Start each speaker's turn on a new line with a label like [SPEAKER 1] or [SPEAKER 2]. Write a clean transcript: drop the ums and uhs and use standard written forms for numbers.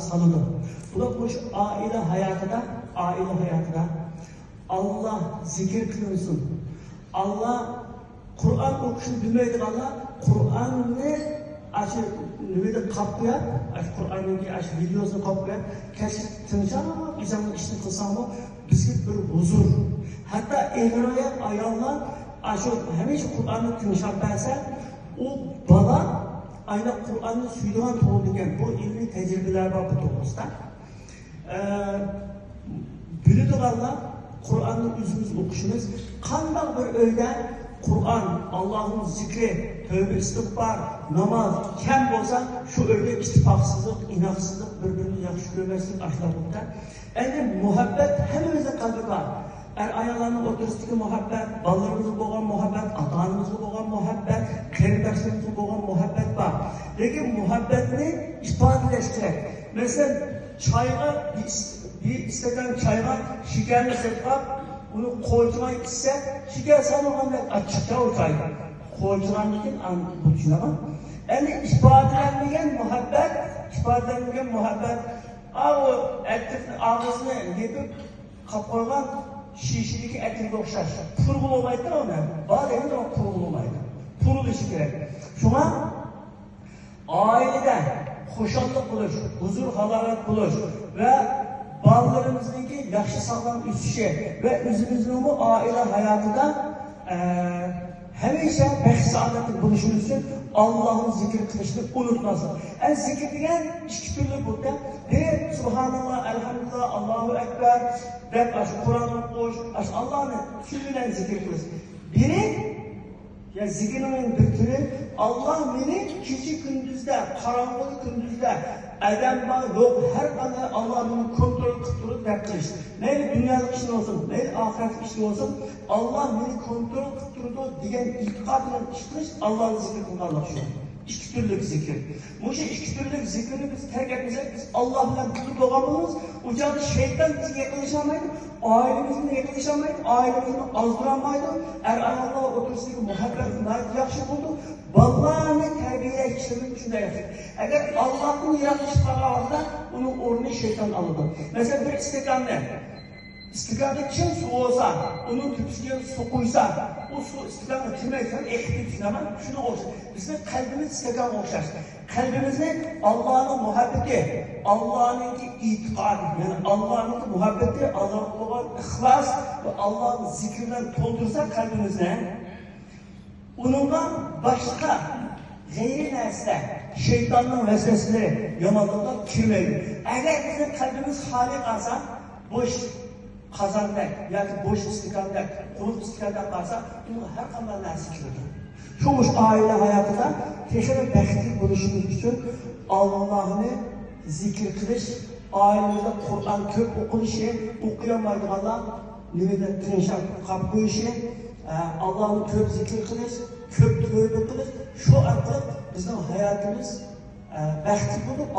[SPEAKER 1] salıdı. Bu da şu aile hayatında Allah zikir kılıyorsun. Allah Kur'an okuşunu bilmeydik Allah. Kur'an'ı aşı nüvede kapıya, Kur'an'ın videosunu kapıya, keşke tınca ama bizden işini kılsam o, bizde bir huzur. Hatta evroya ayarlar, aşı hemen Kur'an'ı tınşak verse, o bala aynen Kur'an'ın suyduğun toğulduğun bu ilmi tecrübeler var bu toğuluzda. Biliyorduk Allah, Kur'an'ın yüzümüz okuşumuz, kandan bir öyle Kur'an, Allah'ın zikri, tövbe istiğfar, namaz, kem olsa şu öyle ittifaksızlık, inaksızlık, birbirini yakşı görmezlik aşılabında. Yani muhabbet hepimizin kalbi var. Ayağlarının oturustaki muhabbet, ballarımızın boğan muhabbet, atanımızın boğan muhabbet, keridaşlarımızın boğan muhabbet var. Lakin muhabbetini ifadeleştirek. Mesela çayga, bir isteden çayga şekerli sepap, bunu koyduğuna ise şeker sanırım açıkça o çayga. Koyduğuna için bu düşünemem. Yani ifadelenmeyen muhabbet, ağzını yedip kapalan şişideki etini okşar. Purgul olmaydı ona. Bazı evinde o purgul olmaydı. Purgul işi gerek. Şuna ailede hoşallık buluş, huzur halalet buluş ve bağlarımızdaki yakşı sağlam üstüşe ve özümüzün bu aile hayatında hemişe behsadetin buluşun için Allah'ın zikir kılışını unutmasın. Zikir diyen iki türlü burada. Biri Subhanallah, Elhamdülillah, Allahu Ekber, dep Kur'an'ı koş, Allah'ın türlüyle zikir kılışın. Biri ya zikrimin bir türü Allah beni gece gündüzde, karanlık gündüzde edem var, yok her kadar Allah beni kontrol kıttırıp yaptırır. Neyli dünyalık işin olsun, neyli ahiretlik işin olsun, Allah beni kontrol kıttırdı diyen itikadla işitmiş, Allah'ın zikri kılmanlar şu. İki türlük zikir. Bu iki türlük zikrini biz terk etmeyecek, biz Allah'la kutu doğamamız, ucağı şeytan bizi yaklaşamaydı, ailemizle yaklaşamaydı, ailemizle azdıramaydı, Allah'a otursun muhabbetini yakşı buldu, vallahi terbiye işlerini düşüne yaptık. Eğer Allah'ın yaratmış kararında, onun orunu şeytan alırdı. Mesela bir istikamda, İstikamda kim su olsa, onun tüpüsüne su koysa, o su istikamda kimeysen ekmek düşünemem, şunu olsun. Bizim kalbimiz istikam olacak. Kalbimizde Allah'ın muhabbeti, Allah'ın itikadı, yani Allah'ın muhabbeti, Allah'ın olan ihlas ve Allah'ın zikrinden doldursa kalbimizde, onunla başka gayri nesle, şeytanın vesveseleri, yamanlığına girmeyin. Eğer bizim kalbimiz hali kalsa, boş kazandak, yani boş istikamda, kuruk istikamda kalsa, bunu her kamerle zikirdir. Çoğuş aile hayatında teşekkür bekli buluşumuz için Allah'ını zikir kılış, ailemizde Kur'an köp okunuşu, okuyamaydı Allah, nüvede tınşak kapı işi, Allah'ını köp zikir kılış, köp tövbe kılış, şu artık bizim hayatımız bekli bulup